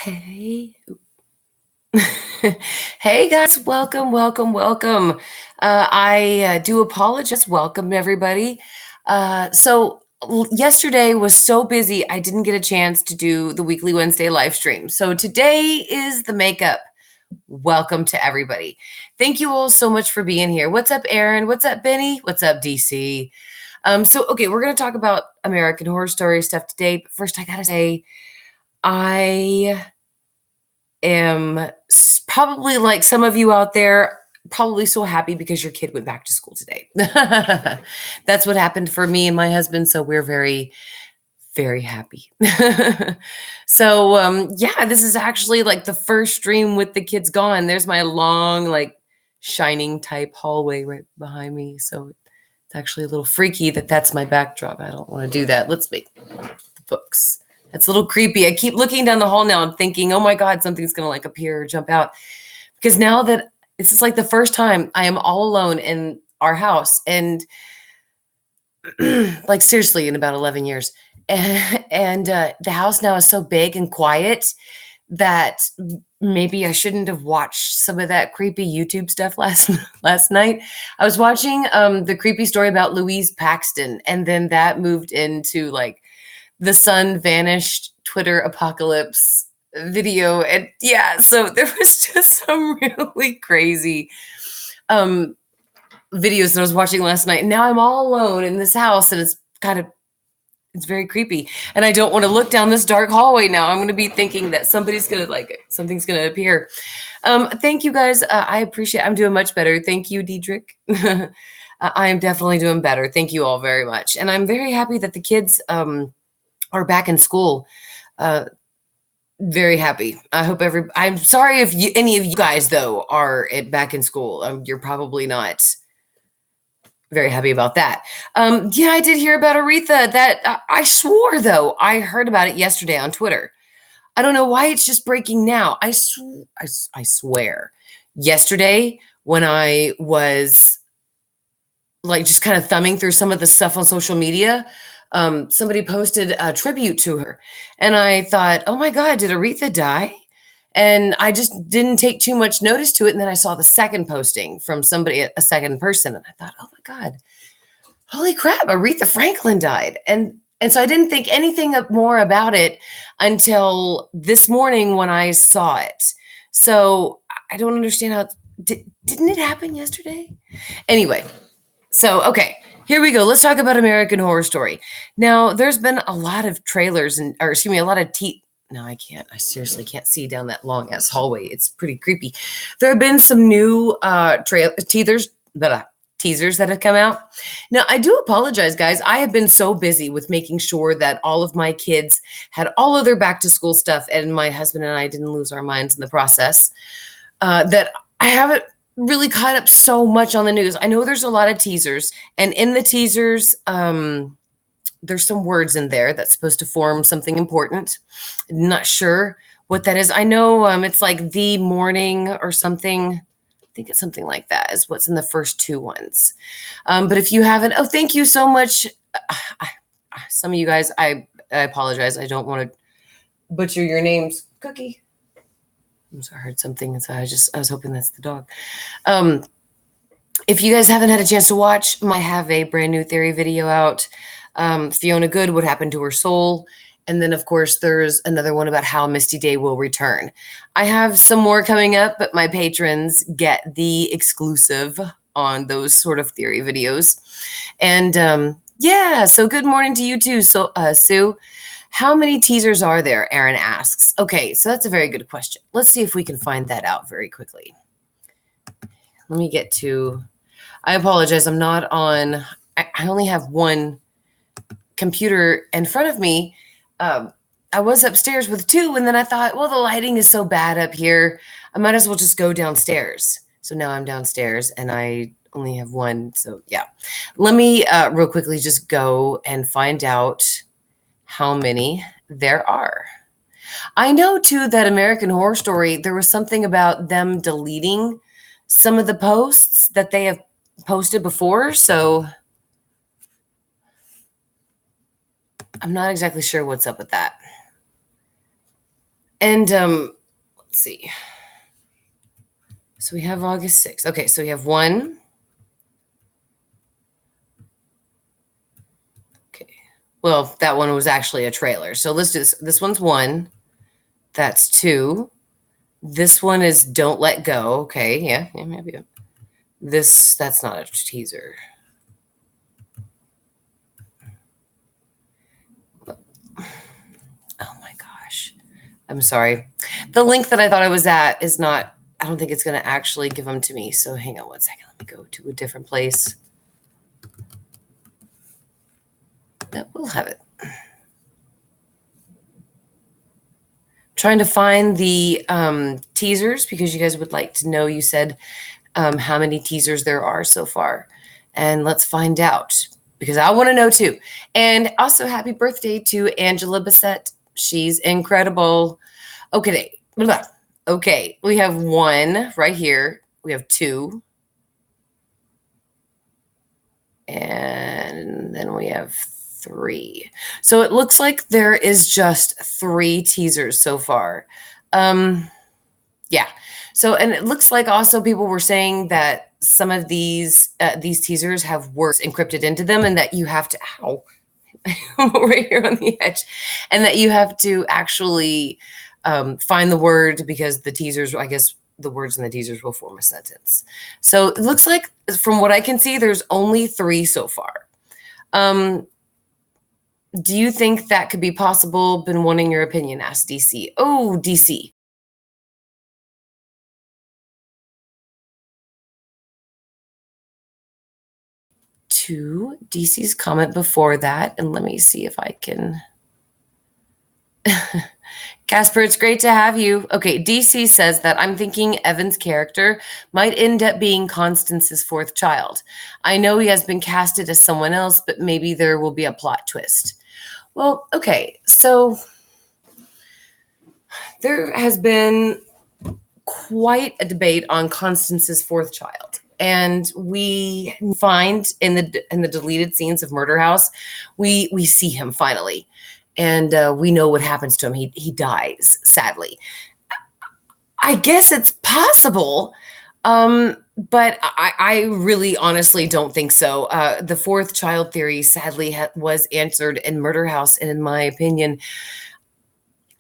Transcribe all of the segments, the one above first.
Hey. Hey guys, welcome. I do apologize. Welcome everybody. Yesterday was so busy, I didn't get a chance to do the weekly Wednesday live stream. So today is the makeup. Welcome to everybody. Thank you all so much for being here. What's up, Aaron? What's up, Benny? What's up, DC? Okay, we're gonna talk about American Horror Story stuff today. But first, I gotta say, I am probably like some of you out there, probably so happy because your kid went back to school today. That's what happened for me and my husband. So we're very, very happy. Yeah, this is actually like the first stream with the kids gone. There's my long, like shining type hallway right behind me. So it's actually a little freaky that that's my backdrop. I don't want to do that. Let's make the books. It's a little creepy. I keep looking down the hall now and thinking, oh my God, something's going to like appear or jump out. Because now that this is like the first time I am all alone in our house. And like seriously, in about 11 years. And the house now is so big and quiet that maybe I shouldn't have watched some of that creepy YouTube stuff last night. I was watching the creepy story about Louise Paxton. And then that moved into like the sun vanished Twitter apocalypse video. And yeah, so there was just some really crazy videos that I was watching last night. And now I'm all alone in this house and it's very creepy. And I don't want to look down this dark hallway now. I'm going to be thinking that something's going to appear. Thank you guys. I appreciate I'm doing much better. Thank you, Diedrich. I am definitely doing better. Thank you all very much. And I'm very happy that the kids are back in school. Very happy. I'm sorry if any of you guys though are back in school. You're probably not very happy about that. Yeah, I did hear about Aretha. That I swore though I heard about it yesterday on Twitter. I don't know why it's just breaking now. I swear. Yesterday when I was like just kind of thumbing through some of the stuff on social media, somebody posted a tribute to her. And I thought, oh my God, did Aretha die? And I just didn't take too much notice to it. And then I saw the second posting from somebody, a second person. And I thought, oh my God, holy crap, Aretha Franklin died. And so I didn't think anything more about it until this morning when I saw it. So I don't understand how, didn't it happen yesterday? Anyway, so, okay. Here we go. Let's talk about American Horror Story. Now, there's been a lot of trailers a lot of no, I can't. I seriously can't see down that long ass hallway. It's pretty creepy. There have been some new teasers that have come out. Now, I do apologize, guys. I have been so busy with making sure that all of my kids had all of their back to school stuff, and my husband and I didn't lose our minds in the process, that I haven't really caught up so much on the news. I know there's a lot of teasers, and in the teasers, there's some words in there that's supposed to form something important. I'm not sure what that is. I know it's like the morning or something. I think it's something like that is what's in the first two ones. But if you haven't, oh, thank you so much. Some of you guys, I apologize. I don't want to butcher your names. Cookie. I'm sorry, I heard something. So I was hoping that's the dog. If you guys haven't had a chance to watch, I have a brand new theory video out. Fiona Good, what happened to her soul? And then, of course, there's another one about how Misty Day will return. I have some more coming up, but my patrons get the exclusive on those sort of theory videos. And yeah, so good morning to you too, Sue. How many teasers are there? Aaron asks. Okay, so that's a very good question. Let's see if we can find that out very quickly. Let me get to, I apologize. I'm not on, I only have one computer in front of me. I was upstairs with two, and then I thought, well, the lighting is so bad up here. I might as well just go downstairs. So now I'm downstairs and I only have one. So yeah, let me real quickly just go and find out how many there are. I know too that American Horror Story, there was something about them deleting some of the posts that they have posted before. So I'm not exactly sure what's up with that. And let's see. So we have August 6th. Okay, so we have one. Okay. Well, that one was actually a trailer. So let's do this. This one's one. That's two. This one is Don't Let Go. Okay, yeah, maybe. That's not a teaser. Oh my gosh. I'm sorry. The link that I thought I was at is not, I don't think it's going to actually give them to me. So hang on one second. Let me go to a different place. No, we'll have it. Trying to find the teasers because you guys would like to know. You said how many teasers there are so far. And let's find out because I want to know too. And also happy birthday to Angela Bassett. She's incredible. Okay. Okay. We have one right here. We have two. And then we have three. So it looks like there is just 3 teasers so far. Yeah. So, and it looks like also people were saying that some of these teasers have words encrypted into them and that you have to, right here on the edge, and that you have to actually find the word because the teasers, I guess the words in the teasers will form a sentence. So it looks like from what I can see, there's only 3 so far. Do you think that could be possible? Been wanting your opinion, asked DC. Oh, DC. To DC's comment before that, and let me see if I can. Casper, it's great to have you. Okay, DC says that I'm thinking Evan's character might end up being Constance's 4th child. I know he has been casted as someone else, but maybe there will be a plot twist. Well, okay, so there has been quite a debate on Constance's 4th child. And we find in the deleted scenes of Murder House, we see him finally. And we know what happens to him. He dies, sadly. I guess it's possible, but I really honestly don't think so. The 4th child theory, sadly, was answered in Murder House, and in my opinion,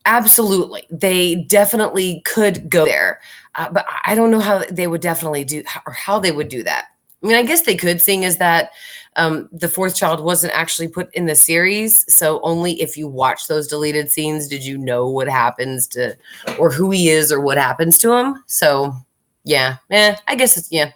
absolutely, they definitely could go there. But I don't know how they would definitely do, or how they would do that. I mean, I guess they could, seeing as that the 4th child wasn't actually put in the series. So only if you watch those deleted scenes did you know what happens to, or who he is, or what happens to him. So yeah, I guess it's, yeah,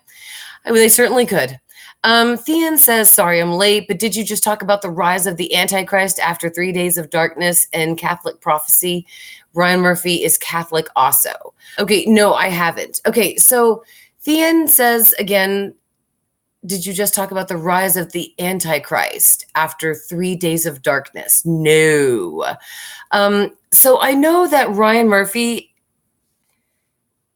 I mean, they certainly could. Thean says, sorry, I'm late, but did you just talk about the rise of the Antichrist after 3 days of darkness and Catholic prophecy? Ryan Murphy is Catholic also. Okay, no, I haven't. Okay, so Thean says again, did you just talk about the rise of the Antichrist after 3 days of darkness? No. So I know that Ryan Murphy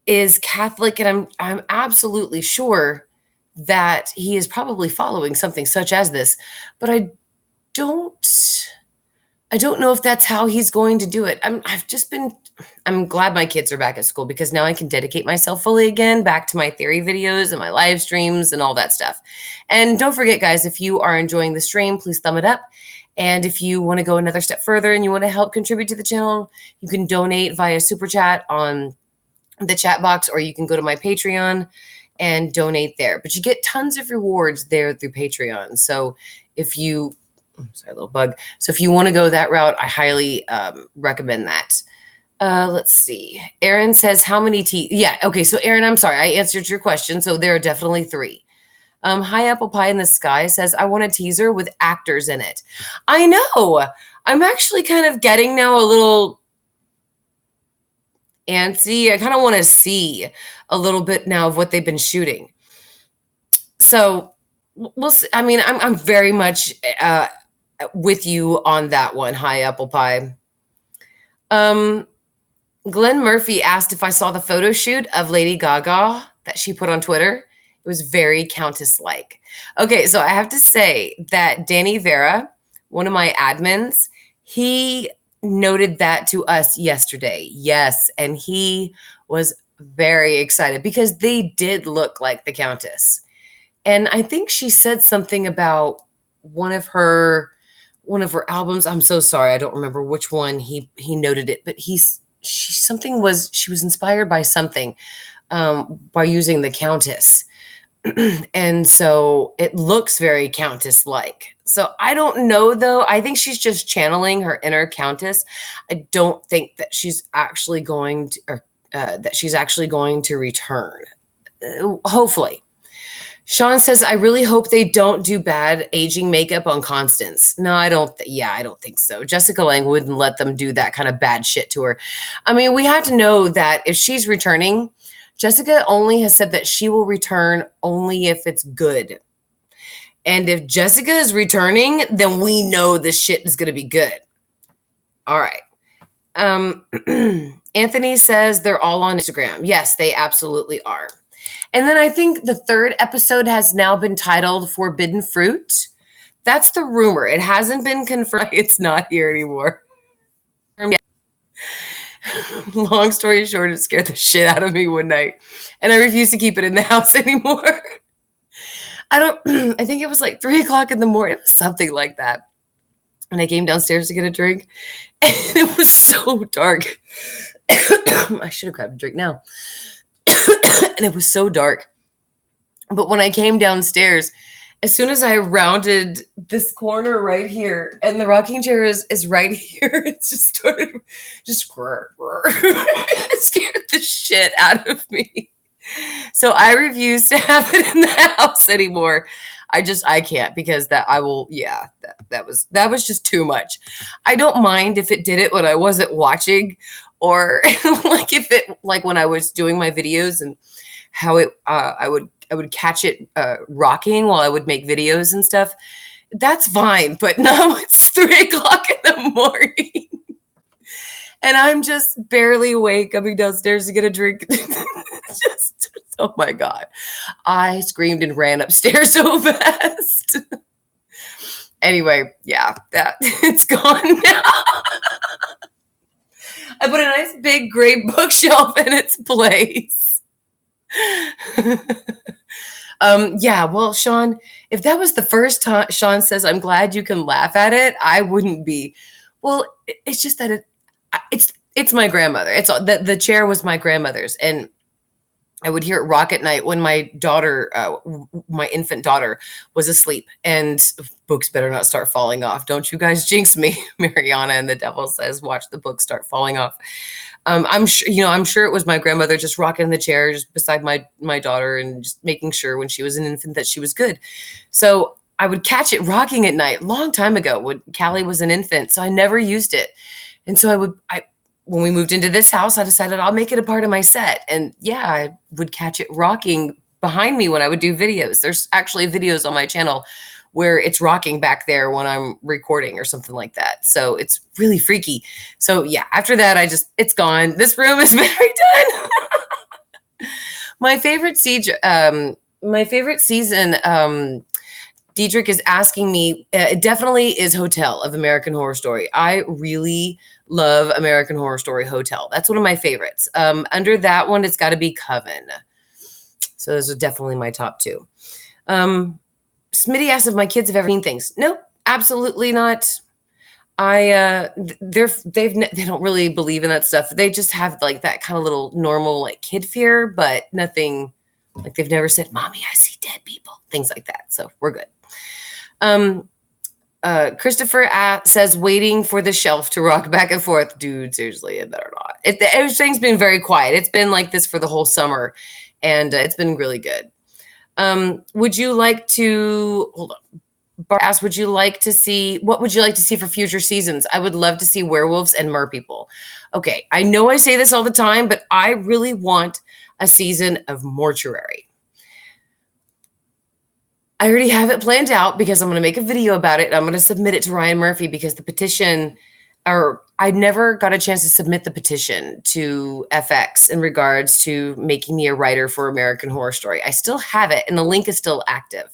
is Catholic, and I'm absolutely sure that he is probably following something such as this, but I don't know if that's how he's going to do it. I'm glad my kids are back at school because now I can dedicate myself fully again back to my theory videos and my live streams and all that stuff. And don't forget, guys, if you are enjoying the stream, please thumb it up. And if you want to go another step further and you want to help contribute to the channel, you can donate via Super Chat on the chat box, or you can go to my Patreon and donate there. But you get tons of rewards there through Patreon. So if you, sorry, a little bug. So if you want to go that route, I highly recommend that. Let's see. Aaron says, how many yeah, okay. So Aaron, I'm sorry, I answered your question. So there are definitely 3. Hi Apple Pie in the Sky says, I want a teaser with actors in it. I know. I'm actually kind of getting now a little antsy. I kind of want to see a little bit now of what they've been shooting. So we'll see. I mean, I'm very much with you on that one. Hi, Apple Pie. Glenn Murphy asked if I saw the photo shoot of Lady Gaga that she put on Twitter. It was very Countess-like. Okay, so I have to say that Danny Vera, one of my admins, he noted that to us yesterday. Yes. And he was very excited because they did look like the Countess. And I think she said something about one of her albums. I'm so sorry, I don't remember which one he noted it, but she was inspired by something by using the Countess. And so it looks very Countess-like. So I don't know, though. I think she's just channeling her inner Countess. I don't think that she's actually going to return. Hopefully. Sean says, I really hope they don't do bad aging makeup on Constance. No, I don't think so. Jessica Lange wouldn't let them do that kind of bad shit to her. I mean, we have to know that if she's returning, Jessica only has said that she will return only if it's good. And if Jessica is returning, then we know this shit is going to be good. All right. Anthony says they're all on Instagram. Yes, they absolutely are. And then I think the third episode has now been titled Forbidden Fruit. That's the rumor. It hasn't been confirmed. It's not here anymore. Long story short, it scared the shit out of me one night. And I refuse to keep it in the house anymore. I think it was like 3:00 in the morning. It was something like that. And I came downstairs to get a drink. And it was so dark. I should have grabbed a drink now. And it was so dark. But when I came downstairs, as soon as I rounded this corner right here, and the rocking chair is right here, it just started it scared the shit out of me. So I refuse to have it in the house anymore. I can't, because that was just too much. I don't mind if it did it when I wasn't watching, or like when I was doing my videos and how I would catch it rocking while I would make videos and stuff. That's fine, but no, it's 3:00 in the morning. And I'm just barely awake, coming downstairs to get a drink. Oh my God. I screamed and ran upstairs so fast. Anyway, yeah, it's gone now. I put a nice big gray bookshelf in its place. Yeah, well, Sean, if that was the first time Sean says, I'm glad you can laugh at it, I wouldn't be. Well, it's just that it's my grandmother. It's the chair was my grandmother's, and I would hear it rock at night when my daughter, my infant daughter, was asleep. And books better not start falling off. Don't you guys jinx me, Mariana and the devil says, watch the books start falling off. I'm sure it was my grandmother just rocking in the chair just beside my daughter and just making sure when she was an infant that she was good. So I would catch it rocking at night long time ago when Callie was an infant. So I never used it. And so when we moved into this house, I decided I'll make it a part of my set. And yeah, I would catch it rocking behind me when I would do videos. There's actually videos on my channel where it's rocking back there when I'm recording or something like that. So it's really freaky. So yeah, after that, it's gone. This room is very done. My favorite season, Diedrich is asking me, it definitely is Hotel of American Horror Story. I really love American Horror Story Hotel. That's one of my favorites. Under that one, it's got to be Coven. So those are definitely my top two. Smitty asked if my kids have ever seen things. Nope, absolutely not. They don't really believe in that stuff. They just have like that kind of little normal like kid fear, but nothing like they've never said, "Mommy, I see dead people," things like that. So we're good. Christopher says, waiting for the shelf to rock back and forth. Dude, seriously, it better not. Everything's been very quiet. It's been like this for the whole summer, and it's been really good. Would you like to, hold on. Bart asked, what would you like to see for future seasons? I would love to see werewolves and merpeople. Okay, I know I say this all the time, but I really want a season of mortuary. I already have it planned out because I'm going to make a video about it. And I'm going to submit it to Ryan Murphy because the petition, I never got a chance to submit the petition to FX in regards to making me a writer for American Horror Story. I still have it and the link is still active.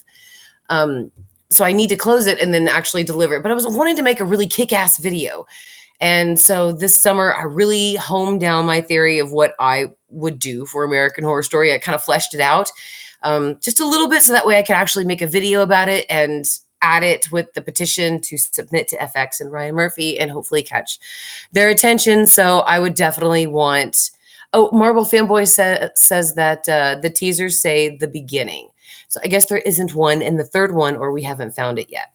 So I need to close it and then actually deliver it. But I was wanting to make a really kick-ass video. And so this summer, I really honed down my theory of what I would do for American Horror Story. I kind of fleshed it out just a little bit so that way I could actually make a video about it and add it with the petition to submit to FX and Ryan Murphy and hopefully catch their attention. So I would definitely want... Oh, Marble Fanboy says that the teasers say the beginning. So I guess there isn't one in the third one, or we haven't found it yet.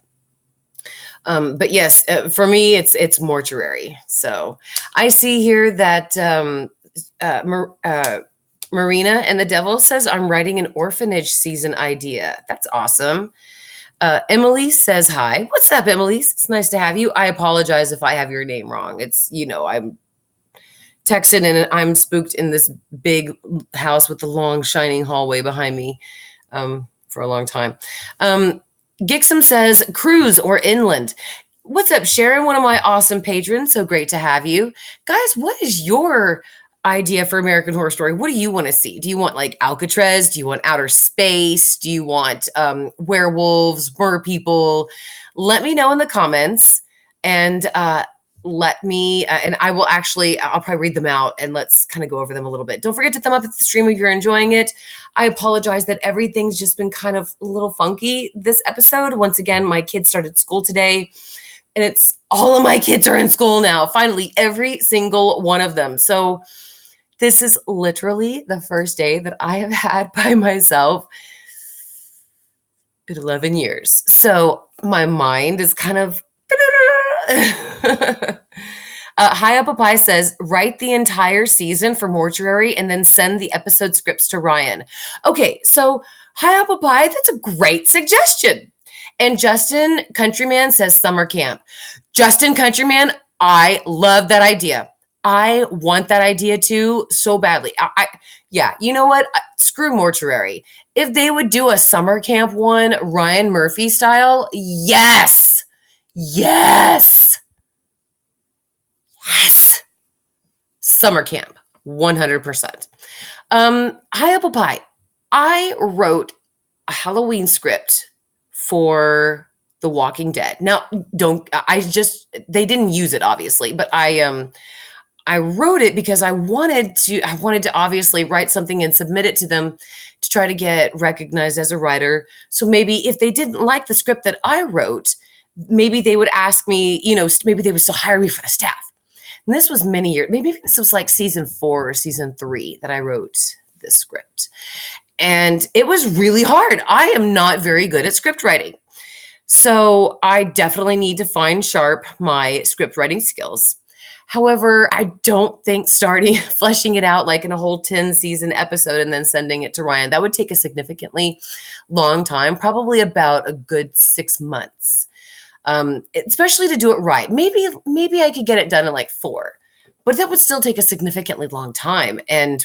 But yes, for me, it's mortuary. So I see here that Marina and the Devil says, I'm writing an orphanage season idea. That's awesome. Emily says, hi. What's up, Emily? It's nice to have you. I apologize if I have your name wrong. It's, I'm texting and I'm spooked in this big house with the long shining hallway behind me for a long time. Gixum says, cruise or inland. What's up, Sharon? One of my awesome patrons. So great to have you. Guys, what is your idea for American Horror Story? What do you want to see? Do you want like Alcatraz? Do you want outer space? Do you want werewolves, mer people? Let me know in the comments and let me, and I will actually, I'll probably read them out and let's kind of go over them a little bit. Don't forget to thumb up the stream if you're enjoying it. I apologize that everything's just been kind of a little funky this episode. Once again, my kids started school today and it's all of my kids are in school now. Finally, every single one of them. So this is literally the first day that I have had by myself in 11 years. So my mind is kind of... High Up a Pie says, write the entire season for Mortuary and then send the episode scripts to Ryan. Okay, so High Up a Pie, that's a great suggestion. And Justin Countryman says summer camp. Justin Countryman, I love that idea. I want that idea too so badly. Yeah, you know what? Screw Mortuary. If they would do a summer camp one, Ryan Murphy style, yes. Yes. Yes. Summer camp, 100%. High Up a Pie. I wrote a Halloween script for The Walking Dead. Now, they didn't use it obviously, but I wrote it because I wanted to obviously write something and submit it to them to try to get recognized as a writer. So maybe if they didn't like the script that I wrote, maybe they would ask me, maybe they would still hire me for the staff. And this was many years, maybe this was like season 4 or season 3 that I wrote this script. And it was really hard. I am not very good at script writing. So I definitely need to fine sharp my script writing skills. However, I don't think fleshing it out like in a whole 10 season episode and then sending it to Ryan, that would take a significantly long time, probably about a good 6 months. Especially to do it right. Maybe I could get it done in like 4, but that would still take a significantly long time. And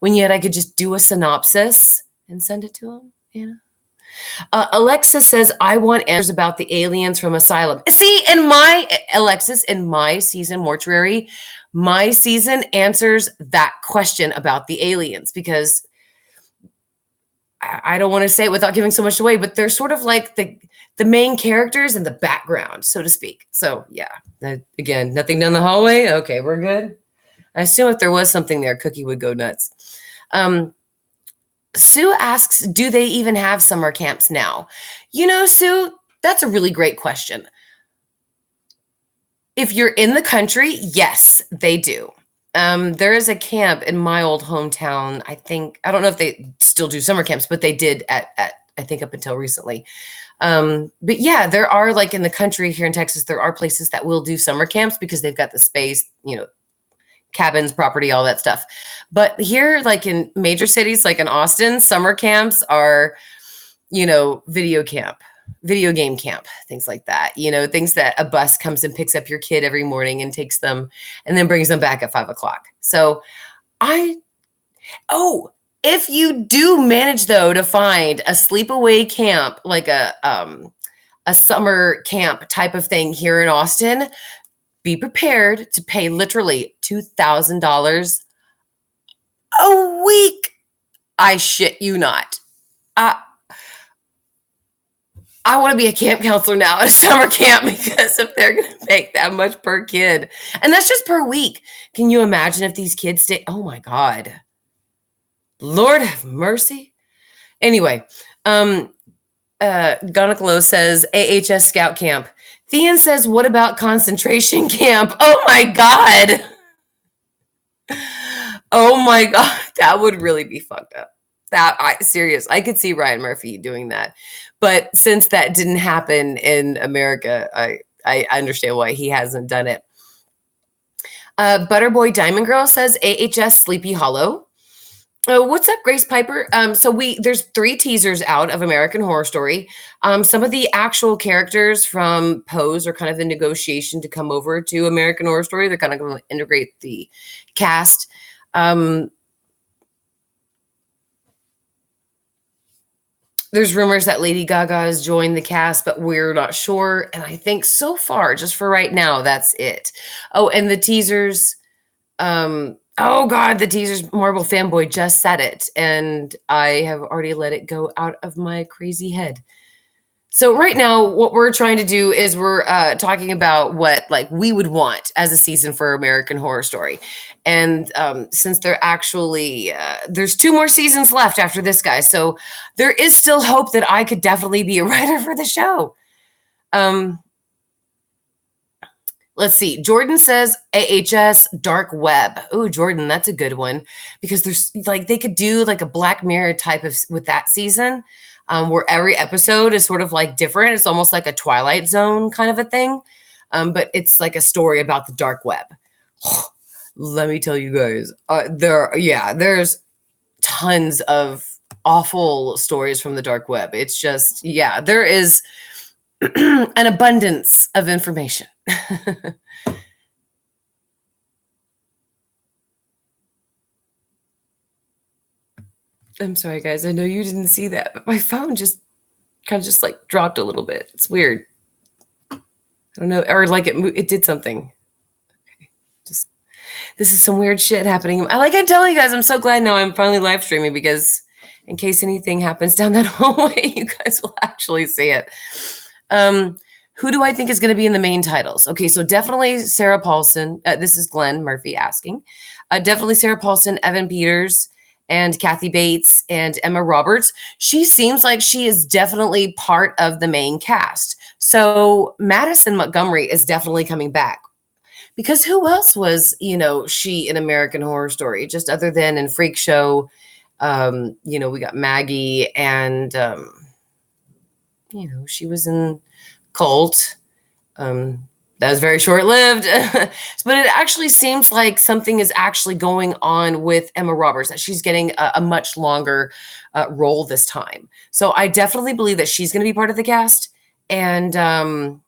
when yet I could just do a synopsis and send it to him, Alexa says, I want answers about the aliens from Asylum. See, in my season Mortuary, my season answers that question about the aliens because I don't want to say it without giving so much away, but they're sort of like the main characters in the background, so to speak. So yeah, again, nothing down the hallway. Okay, we're good. I assume if there was something there, Cookie would go nuts. Sue asks, do they even have summer camps now? Sue, that's a really great question. If you're in the country, yes, they do. There is a camp in my old hometown. I don't know if they still do summer camps, but they did at I think up until recently. But yeah, there are like in the country here in Texas, there are places that will do summer camps because they've got the space, cabins, property, all that stuff. But here, like in major cities, like in Austin, summer camps are, video game camp, things like that, things that a bus comes and picks up your kid every morning and takes them and then brings them back at 5 o'clock. So if you do manage though to find a sleepaway camp, like a summer camp type of thing here in Austin, be prepared to pay literally $2,000 a week. I shit you not. I want to be a camp counselor now at a summer camp because if they're going to make that much per kid, and that's just per week. Can you imagine if these kids stay? Oh my God. Lord have mercy. Anyway, Gonaclo says AHS Scout Camp. Thean says, what about concentration camp? Oh my God. Oh my God. That would really be fucked up. Serious. I could see Ryan Murphy doing that. But since that didn't happen in America, I understand why he hasn't done it. Butterboy Diamond Girl says AHS Sleepy Hollow. What's up, Grace Piper? There's 3 teasers out of American Horror Story. Some of the actual characters from Pose are kind of in negotiation to come over to American Horror Story. They're kind of going to integrate the cast. There's rumors that Lady Gaga has joined the cast, but we're not sure. And I think so far, just for right now, that's it. Oh, and the teasers. Oh God, the teasers. Marvel fanboy just said it, and I have already let it go out of my crazy head. So right now, what we're trying to do is we're talking about what like we would want as a season for American Horror Story. And since they're actually, there's 2 more seasons left after this guy. So there is still hope that I could definitely be a writer for the show. Let's see. Jordan says AHS Dark Web. Oh, Jordan, that's a good one. Because there's like, they could do like a Black Mirror type of with that season. Where every episode is sort of like different. It's almost like a Twilight Zone kind of a thing. But it's like a story about the dark web. Let me tell you guys, there's tons of awful stories from the dark web. It's just, there is an abundance of information. I'm sorry, guys. I know you didn't see that, but my phone just kind of just like dropped a little bit. It's weird. I don't know, or like it did something. Okay, just this is some weird shit happening. I'm telling you guys, I'm so glad now I'm finally live streaming because in case anything happens down that hallway, you guys will actually see it. Who do I think is going to be in the main titles? Okay, so definitely Sarah Paulson. This is Glenn Murphy asking. Definitely Sarah Paulson, Evan Peters, and Kathy Bates and Emma Roberts. She seems like she is definitely part of the main cast. So Madison Montgomery is definitely coming back. Because who else was, she in American Horror Story, just other than in Freak Show? We got Maggie and, she was in Cult. That was very short-lived, but it actually seems like something is actually going on with Emma Roberts, that she's getting a much longer role this time. So I definitely believe that she's going to be part of the cast. And, I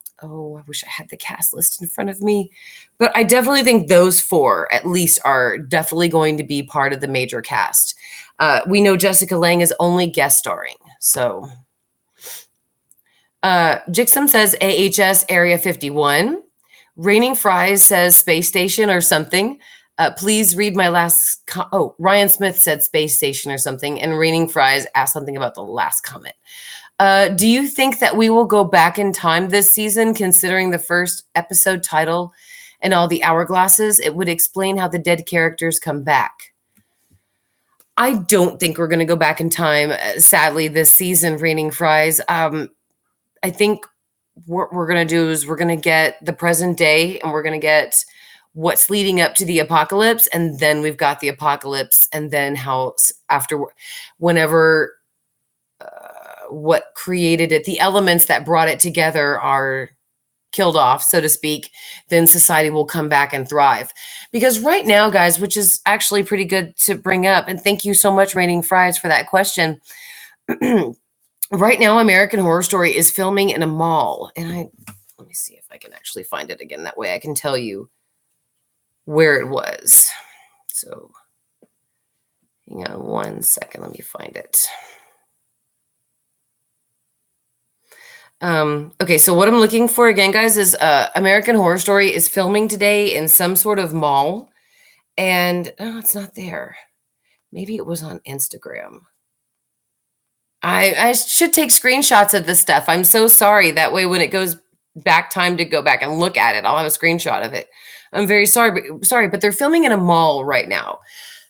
wish I had the cast list in front of me, but I definitely think those 4 at least are definitely going to be part of the major cast. We know Jessica Lange is only guest starring, so... Jixum says AHS Area 51. Raining Fries says Space Station or something. Please read my last... Ryan Smith said Space Station or something. And Raining Fries asked something about the last comment. Do you think that we will go back in time this season, considering the first episode title and all the hourglasses? It would explain how the dead characters come back. I don't think we're going to go back in time, sadly, this season, Raining Fries. I think what we're going to do is we're going to get the present day and we're going to get what's leading up to the apocalypse. And then we've got the apocalypse. And then how whenever what created it, the elements that brought it together are killed off, so to speak, then society will come back and thrive. Because right now, guys, which is actually pretty good to bring up. And thank you so much, Raining Fries, for that question. Right now, American Horror Story is filming in a mall. And let me see if I can actually find it again. That way I can tell you where it was. So hang on 1 second. Let me find it. Okay, so what I'm looking for again, guys, is American Horror Story is filming today in some sort of mall. And it's not there. Maybe it was on Instagram. I should take screenshots of this stuff. I'm so sorry. That way, when it goes back time to go back and look at it, I'll have a screenshot of it. I'm very sorry, but they're filming in a mall right now.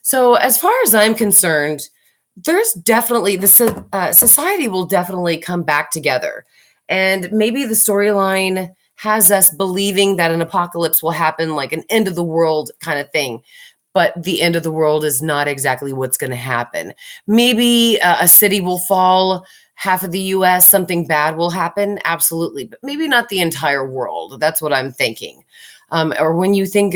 So as far as I'm concerned, there's definitely society will definitely come back together, and maybe the storyline has us believing that an apocalypse will happen, like an end of the world kind of thing. But the end of the world is not exactly what's going to happen. Maybe a city will fall, half of the US, something bad will happen. Absolutely. But maybe not the entire world. That's what I'm thinking. Or when you think,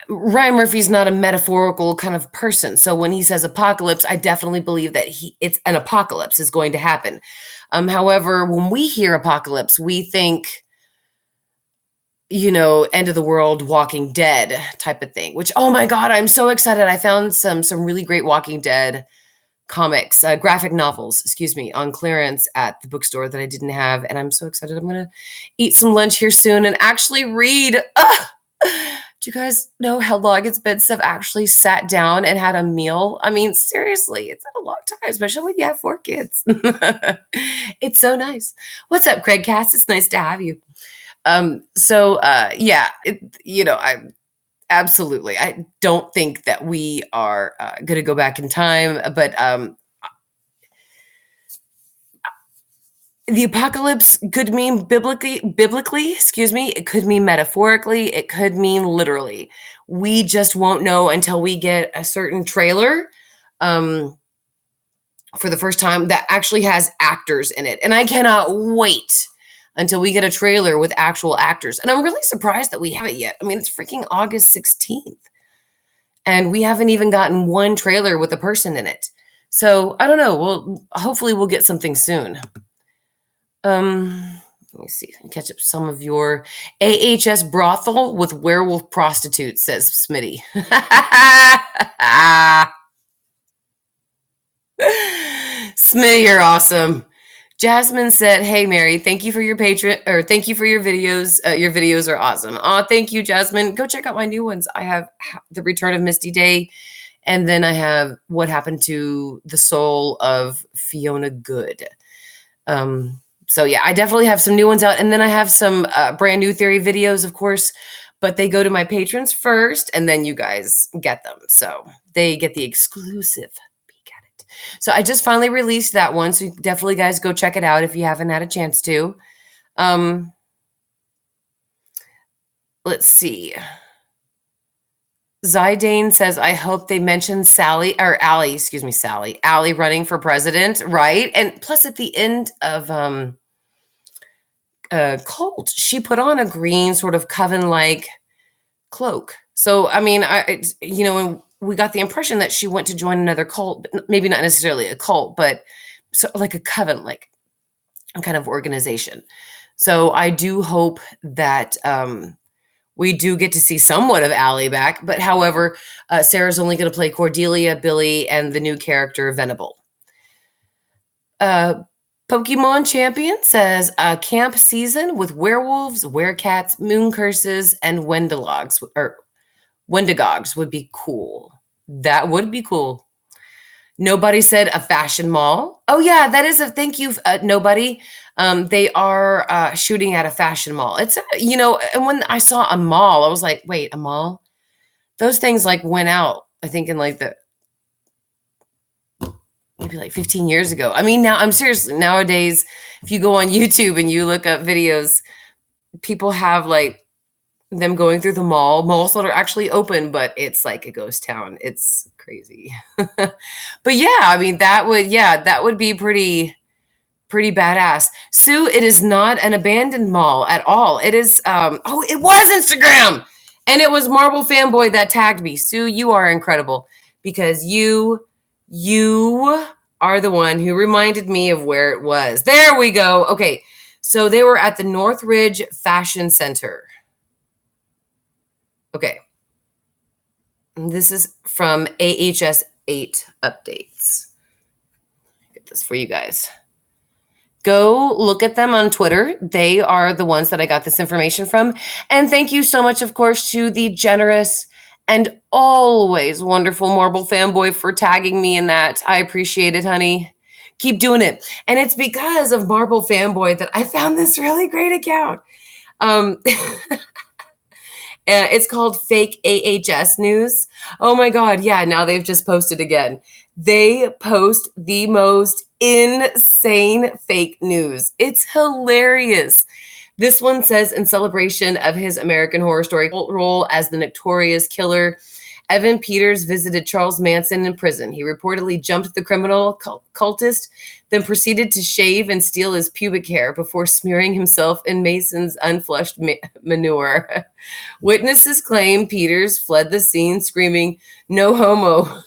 Ryan Murphy's not a metaphorical kind of person. So when he says apocalypse, I definitely believe that it's an apocalypse is going to happen. However, when we hear apocalypse, we think, end of the world, Walking Dead type of thing, which, oh my God, I'm so excited. I found some really great Walking Dead comics, graphic novels, excuse me, on clearance at the bookstore that I didn't have. And I'm so excited. I'm going to eat some lunch here soon and actually read. Do you guys know how long it's been since I've actually sat down and had a meal? I mean, seriously, it's been a long time, especially when you have 4 kids. It's so nice. What's up, Craig Cass? It's nice to have you. Yeah, I absolutely, I don't think that we are going to go back in time, but the apocalypse could mean biblically, excuse me, it could mean metaphorically, it could mean literally. We just won't know until we get a certain trailer for the first time that actually has actors in it. And I cannot wait until we get a trailer with actual actors. And I'm really surprised that we haven't yet. I mean, it's freaking August 16th. And we haven't even gotten one trailer with a person in it. So I don't know. Well, hopefully we'll get something soon. Let me see. Catch up some of your AHS brothel with werewolf prostitutes, says Smitty. Smitty, you're awesome. Jasmine said, "Hey Mary, thank you for your thank you for your videos. Your videos are awesome." Oh, thank you, Jasmine. Go check out my new ones. I have The Return of Misty Day, and then I have What Happened to the Soul of Fiona Good. So yeah, I definitely have some new ones out, and then I have some brand new theory videos, of course, but they go to my patrons first, and then you guys get them. So they get the exclusive. So I just finally released that one. So definitely, guys, go check it out if you haven't had a chance to. Let's see. Zidane says, I hope they mention Allie running for president, right? And plus at the end of Cult, she put on a green sort of coven-like cloak. So, I mean, when we got the impression that she went to join another cult, but maybe not necessarily a cult, but so like a coven, like kind of organization. So I do hope that we do get to see somewhat of Allie back. But however, Sarah's only going to play Cordelia, Billy, and the new character Venable. Pokemon Champion says a camp season with werewolves, werecats, moon curses, and Wendigogs would be cool. That would be cool. Nobody said a fashion mall. Oh yeah, that is a thank you. Nobody. They are shooting at a fashion mall. It's and when I saw a mall, I was like, wait, a mall? Those things like went out, I think in like maybe like 15 years ago. I mean, now I'm seriously, nowadays, if you go on YouTube and you look up videos, people have like them going through the malls that are actually open, but it's like a ghost town. It's crazy. But yeah, I mean, that would be pretty badass. Sue, it is not an abandoned mall at all. It is, it was Instagram, and it was Marble Fanboy that tagged me. Sue, you are incredible because you are the one who reminded me of where it was. There we go. Okay. So they were at the Northridge Fashion Center. Okay. This is from AHS 8 updates. Get this for you guys. Go look at them on Twitter. They are the ones that I got this information from. And thank you so much, of course, to the generous And always wonderful Marble Fanboy for tagging me in that. I appreciate it, honey. Keep doing it. And it's because of Marble Fanboy that I found this really great account. It's called Fake AHS News. Oh my God. Yeah, now they've just posted again. They post the most insane fake news. It's hilarious. This one says, in celebration of his American Horror Story role as the notorious killer, Evan Peters visited Charles Manson in prison. He reportedly jumped the criminal cultist, then proceeded to shave and steal his pubic hair before smearing himself in Mason's unflushed manure. Witnesses claim Peters fled the scene screaming, "No homo."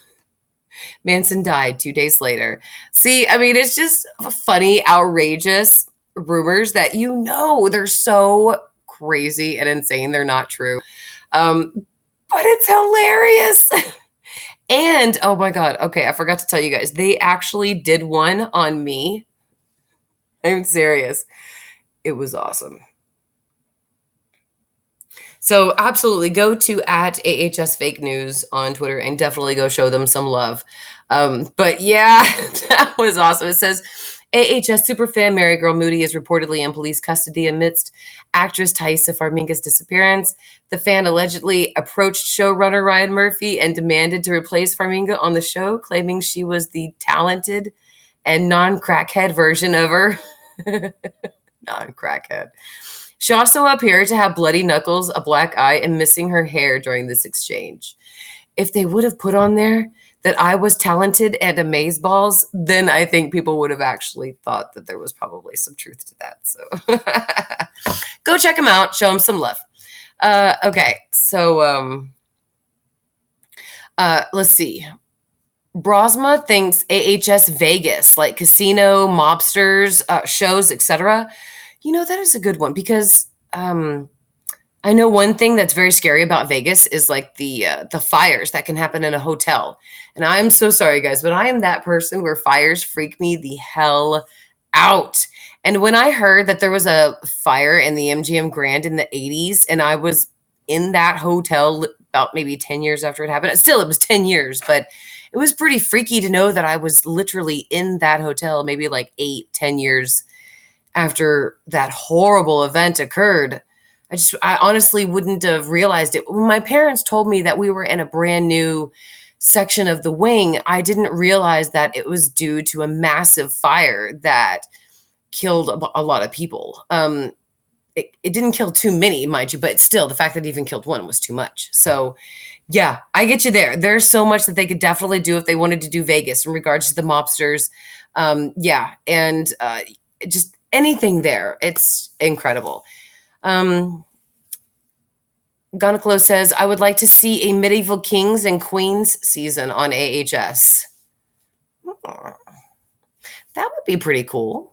Manson died 2 days later. See, I mean, it's just funny, outrageous rumors that they're so crazy and insane. They're not true. But it's hilarious. And oh my God. Okay, I forgot to tell you guys. They actually did one on me. I'm serious. It was awesome. So absolutely go to at AHS Fake News on Twitter and definitely go show them some love. But yeah, that was awesome. It says AHS superfan MaryGirl Moody is reportedly in police custody amidst actress Thaisa Farmiga's disappearance. The fan allegedly approached showrunner Ryan Murphy and demanded to replace Farmiga on the show, claiming she was the talented and non-crackhead version of her. Non-crackhead. She also appeared to have bloody knuckles, a black eye, and missing her hair during this exchange. If they would have put on there that I was talented and amazeballs, then I think people would have actually thought that there was probably some truth to that. So go check them out. Show them some love. Okay, so let's see. Brosma thinks AHS Vegas, like casino, mobsters, shows, etc. That is a good one because I know one thing that's very scary about Vegas is like the fires that can happen in a hotel. And I'm so sorry, guys, but I am that person where fires freak me the hell out. And when I heard that there was a fire in the MGM Grand in the 80s, and I was in that hotel about maybe 10 years after it happened, still it was 10 years, but it was pretty freaky to know that I was literally in that hotel maybe like 8-10 years after that horrible event occurred. I honestly wouldn't have realized it. When my parents told me that we were in a brand new section of the wing, I didn't realize that it was due to a massive fire that killed a lot of people. It didn't kill too many, mind you, but still the fact that it even killed one was too much. So yeah, I get you there. There's so much that they could definitely do if they wanted to do Vegas in regards to the mobsters. Yeah. And just anything there. It's incredible. Gonaclo says, I would like to see a Medieval Kings and Queens season on AHS. That would be pretty cool.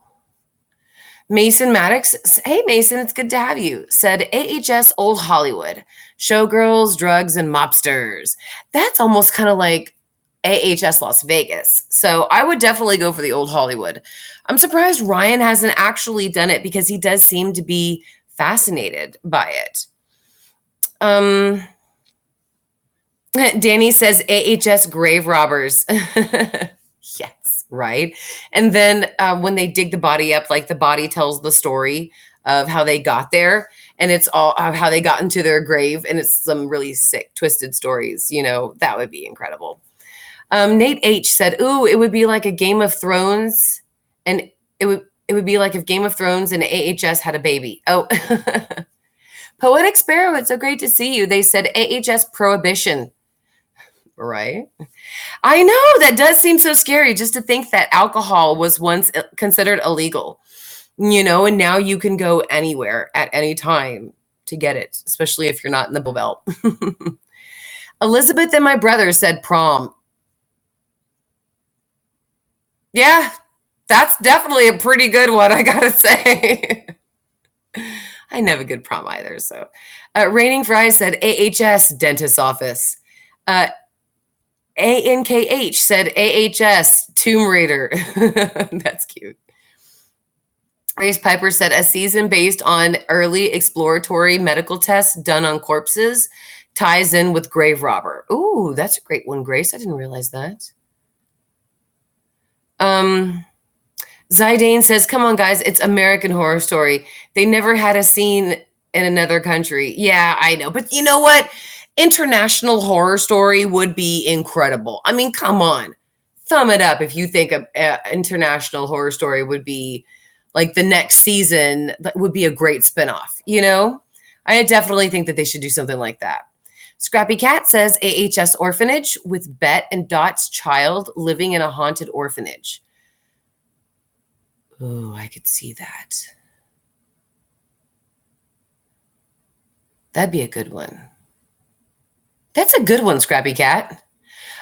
Mason Maddox, hey Mason, it's good to have you, said AHS Old Hollywood, showgirls, drugs, and mobsters. That's almost kind of like AHS Las Vegas. So I would definitely go for the Old Hollywood. I'm surprised Ryan hasn't actually done it because he does seem to be fascinated by it. Danny says AHS Grave Robbers. Yes, right. And then when they dig the body up, like the body tells the story of how they got there, and it's all of how they got into their grave, and it's some really sick, twisted stories. That would be incredible. Nate H said, "Ooh, it would be like a Game of Thrones, and it would be like if Game of Thrones and AHS had a baby." Oh, Poetic Sparrow, it's so great to see you. They said AHS Prohibition. Right? I know, that does seem so scary just to think that alcohol was once considered illegal, and now you can go anywhere at any time to get it, especially if you're not in the Bible Belt. Elizabeth and my brother said prom. Yeah, that's definitely a pretty good one, I gotta say. I didn't have a good prom either. So, Raining Fries said AHS dentist's office. ANKH said AHS Tomb Raider. That's cute. Grace Piper said a season based on early exploratory medical tests done on corpses ties in with grave robber. Ooh, that's a great one, Grace. I didn't realize that. Zidane says, come on, guys, it's American Horror Story. They never had a scene in another country. Yeah, I know. But you know what? International Horror Story would be incredible. I mean, come on. Thumb it up if you think International Horror Story would be like the next season. That would be a great spinoff, you know? I definitely think that they should do something like that. Scrappy Cat says AHS Orphanage with Bet and Dot's child living in a haunted orphanage. Oh, I could see that. That'd be a good one. That's a good one, Scrappy Cat.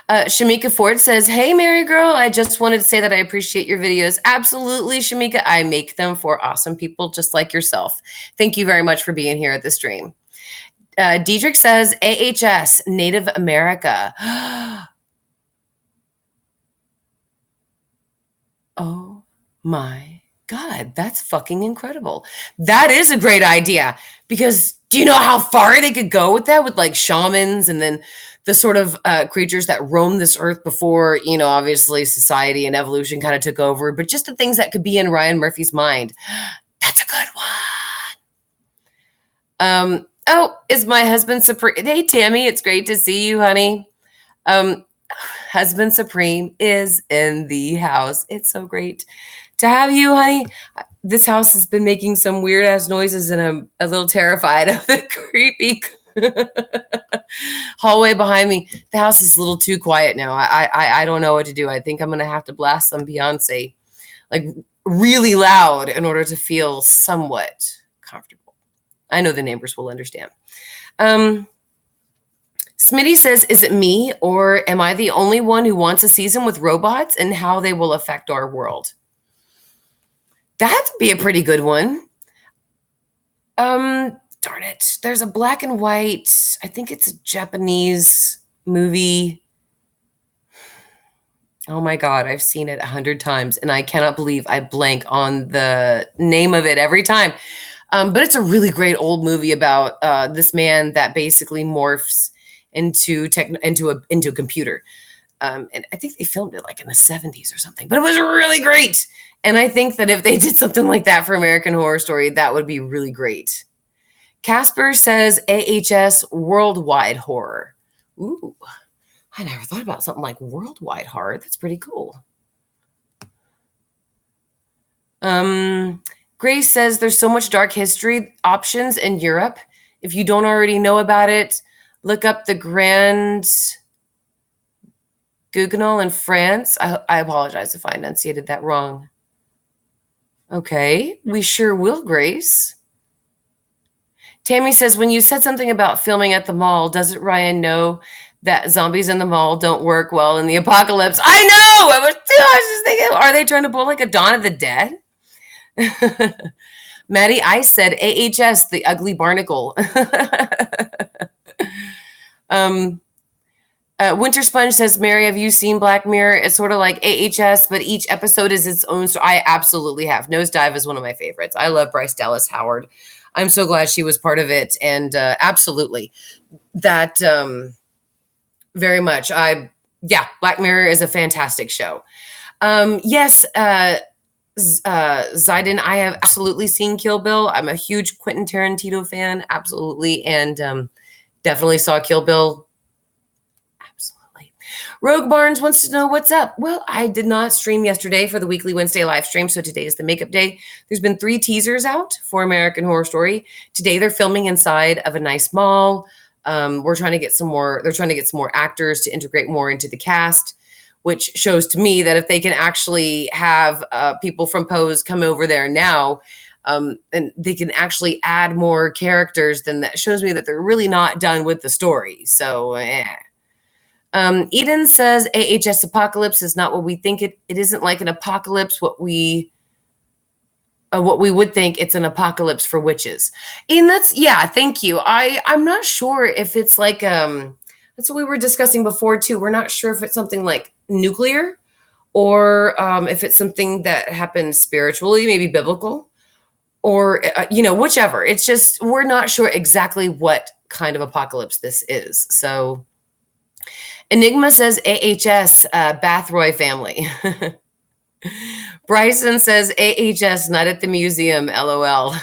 Shamika Ford says, hey, MaryGirl, I just wanted to say that I appreciate your videos. Absolutely, Shamika. I make them for awesome people just like yourself. Thank you very much for being here at the stream. Diedrich says, AHS, Native America. Oh my God, that's fucking incredible. That is a great idea because do you know how far they could go with that with like shamans and then the sort of creatures that roamed this earth before, you know, obviously society and evolution kind of took over, but just the things that could be in Ryan Murphy's mind. That's a good one. Oh, is my husband supreme? Hey, Tammy, it's great to see you, honey. Husband Supreme is in the house. It's so great to have you, honey. This house has been making some weird ass noises and I'm a little terrified of the creepy hallway behind me. The house is a little too quiet now. I don't know what to do. I think I'm going to have to blast some Beyonce like really loud in order to feel somewhat comfortable. I know the neighbors will understand. Smitty says, is it me or am I the only one who wants a season with robots and how they will affect our world? That'd be a pretty good one. Darn it. There's a black and white, I think it's a Japanese movie. Oh my God, I've seen it 100 times and I cannot believe I blank on the name of it every time. But it's a really great old movie about this man that basically morphs into a computer. And I think they filmed it like in the 70s or something, but it was really great. And I think that if they did something like that for American Horror Story, that would be really great. Casper says AHS Worldwide Horror. Ooh, I never thought about something like Worldwide Horror. That's pretty cool. Grace says there's so much dark history options in Europe. If you don't already know about it, look up the Grand Guignol in France. I apologize if I enunciated that wrong. Okay, we sure will, Grace. Tammy says, when you said something about filming at the mall, doesn't Ryan know that zombies in the mall don't work well in the apocalypse? I know! I was just thinking, are they trying to pull like a Dawn of the Dead? Maddie Ice said, AHS, the ugly barnacle. Winter Sponge says, Mary, have you seen Black Mirror? It's sort of like AHS, but each episode is its own story. I absolutely have. Nosedive is one of my favorites. I love Bryce Dallas Howard. I'm so glad she was part of it. And absolutely. That very much. Black Mirror is a fantastic show. Yes, Zidane, I have absolutely seen Kill Bill. I'm a huge Quentin Tarantino fan. Absolutely. And definitely saw Kill Bill. Rogue Barnes wants to know what's up. Well, I did not stream yesterday for the weekly Wednesday live stream, so today is the makeup day. There's been 3 teasers out for American Horror Story. Today they're filming inside of a nice mall. We're trying to get some more. They're trying to get some more actors to integrate more into the cast, which shows to me that if they can actually have people from Pose come over there now, and they can actually add more characters, then that shows me that they're really not done with the story. So, Eden says AHS Apocalypse is not what we think it isn't like an apocalypse. What we would think it's an apocalypse for witches. And thank you. I'm not sure if it's like, that's what we were discussing before too. We're not sure if it's something like nuclear or if it's something that happens spiritually, maybe biblical. or, whichever. It's just, we're not sure exactly what kind of apocalypse this is. So Enigma says AHS, Bathroy family. Bryson says AHS, not at the museum, LOL.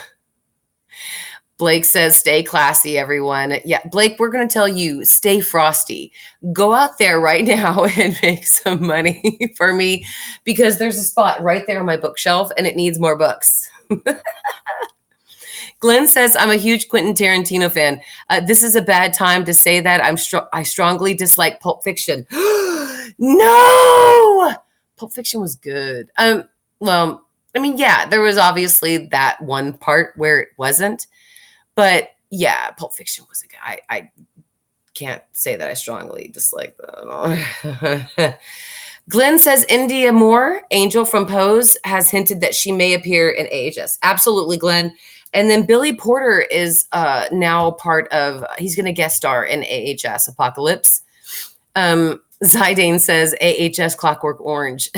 Blake says, stay classy, everyone. Yeah, Blake, we're going to tell you, stay frosty. Go out there right now and make some money for me, because there's a spot right there on my bookshelf and it needs more books. Glenn says, I'm a huge Quentin Tarantino fan. This is a bad time to say that. I strongly dislike Pulp Fiction. No! Pulp Fiction was good. Well, I mean, yeah, there was obviously that one part where it wasn't. But yeah, Pulp Fiction was a guy. I can't say that I strongly dislike that. Glenn says India Moore, Angel from Pose, has hinted that she may appear in AHS. Absolutely, Glenn. And then Billy Porter is now part of, he's going to guest star in AHS Apocalypse. Zidane says AHS Clockwork Orange.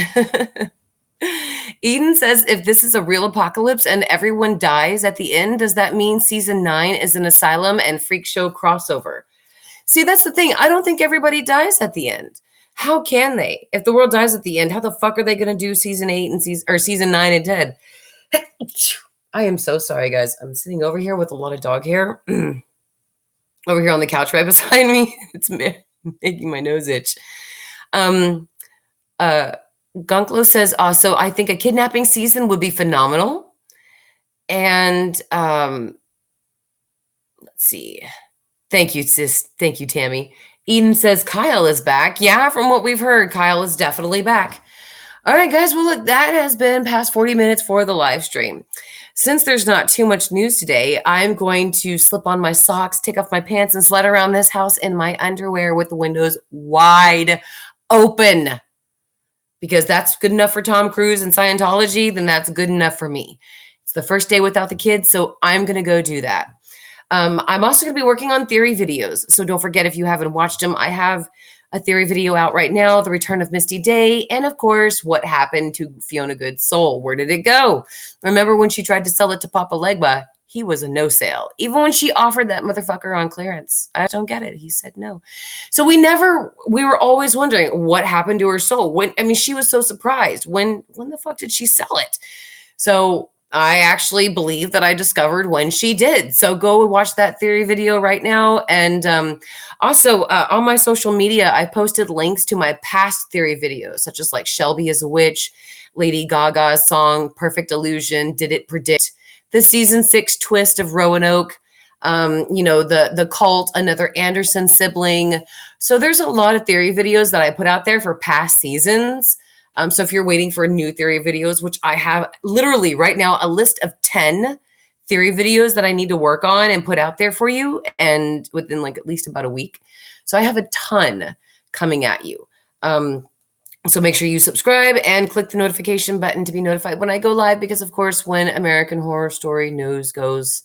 Eden says, if this is a real apocalypse and everyone dies at the end, does that mean season 9 is an asylum and freak show crossover? See, that's the thing. I don't think everybody dies at the end. How can they? If the world dies at the end, how the fuck are they going to do season 8 and season 9 and 10? I am so sorry, guys. I'm sitting over here with a lot of dog hair. Over here on the couch right beside me. It's making my nose itch. Gunklo says also, I think a kidnapping season would be phenomenal. And let's see. Thank you, sis. Thank you, Tammy. Eden says Kyle is back. Yeah, from what we've heard, Kyle is definitely back. All right, guys. Well, look, that has been past 40 minutes for the live stream. Since there's not too much news today, I'm going to slip on my socks, take off my pants, and sled around this house in my underwear with the windows wide open. Because that's good enough for Tom Cruise and Scientology, then that's good enough for me. It's the first day without the kids, so I'm going to go do that. I'm also going to be working on theory videos, so don't forget, if you haven't watched them, I have a theory video out right now, The Return of Misty Day, and of course, what happened to Fiona Good's soul? Where did it go? Remember when she tried to sell it to Papa Legba? He was a no sale. Even when she offered that motherfucker on clearance. I don't get it. He said no. So we were always wondering what happened to her soul. She was so surprised. When the fuck did she sell it? So I actually believe that I discovered when she did. So go watch that theory video right now. And also on my social media, I posted links to my past theory videos, such as like Shelby is a Witch, Lady Gaga's song, Perfect Illusion, Did It Predict? The season 6 twist of Roanoke, the cult, another Anderson sibling. So there's a lot of theory videos that I put out there for past seasons. So if you're waiting for new theory videos, which I have literally right now a list of 10 theory videos that I need to work on and put out there for you, and within like at least about a week. So I have a ton coming at you. So make sure you subscribe and click the notification button to be notified when I go live, because of course, when American Horror Story news goes,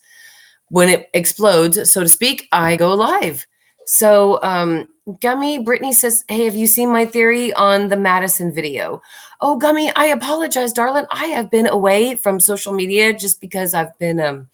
when it explodes, so to speak, I go live. So Gummy, Brittany says, hey, have you seen my theory on the Madison video? Oh, Gummy, I apologize, darling. I have been away from social media just because I've been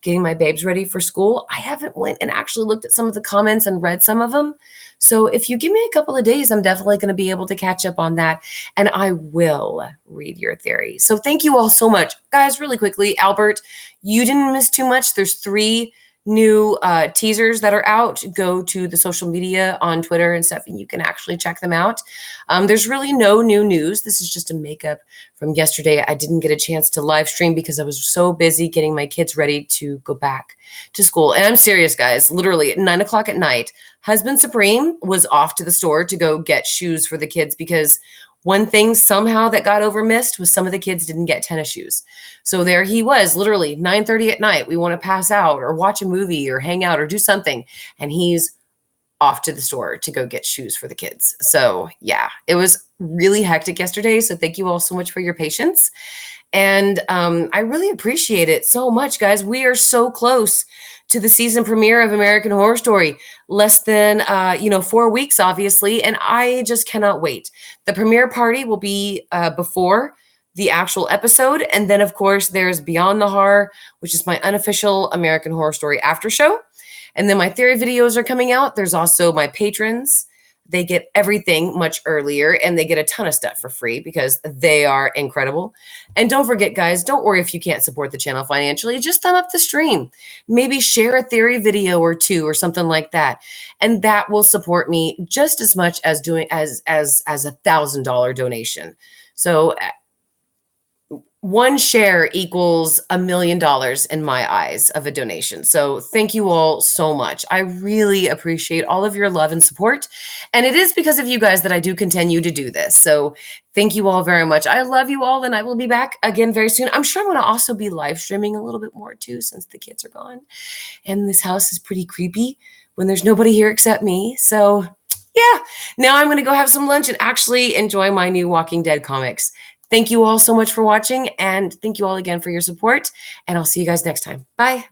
getting my babes ready for school. I haven't went and actually looked at some of the comments and read some of them. So if you give me a couple of days, I'm definitely going to be able to catch up on that. And I will read your theory. So thank you all so much. Guys, really quickly, Albert, you didn't miss too much. There's 3 new teasers that are out. Go to the social media on Twitter and stuff, and you can actually check them out. There's really no new news. This is just a makeup from yesterday. I didn't get a chance to live stream because I was so busy getting my kids ready to go back to school. And I'm serious, guys. Literally at 9 o'clock at night, Husband Supreme was off to the store to go get shoes for the kids, because one thing somehow that got overmissed was some of the kids didn't get tennis shoes. So there he was, literally 9:30 at night. We want to pass out or watch a movie or hang out or do something. And he's off to the store to go get shoes for the kids. So yeah, it was really hectic yesterday. So thank you all so much for your patience. And I really appreciate it so much, guys. We are so close to the season premiere of American Horror Story. Less than 4 weeks, obviously, and I just cannot wait. The premiere party will be before the actual episode. And then, of course, there's Beyond the Horror, which is my unofficial American Horror Story after show. And then my theory videos are coming out. There's also my patrons. They get everything much earlier, and they get a ton of stuff for free because they are incredible. And don't forget, guys, don't worry if you can't support the channel financially. Just thumb up the stream. Maybe share a theory video or two or something like that. And that will support me just as much as doing as $1,000 donation. So one share equals $1 million in my eyes of a donation. So thank you all so much. I really appreciate all of your love and support. And it is because of you guys that I do continue to do this. So thank you all very much. I love you all, and I will be back again very soon. I'm sure I'm going to also be live streaming a little bit more too, since the kids are gone. And this house is pretty creepy when there's nobody here except me. So yeah, now I'm going to go have some lunch and actually enjoy my new Walking Dead comics. Thank you all so much for watching, and thank you all again for your support, and I'll see you guys next time. Bye.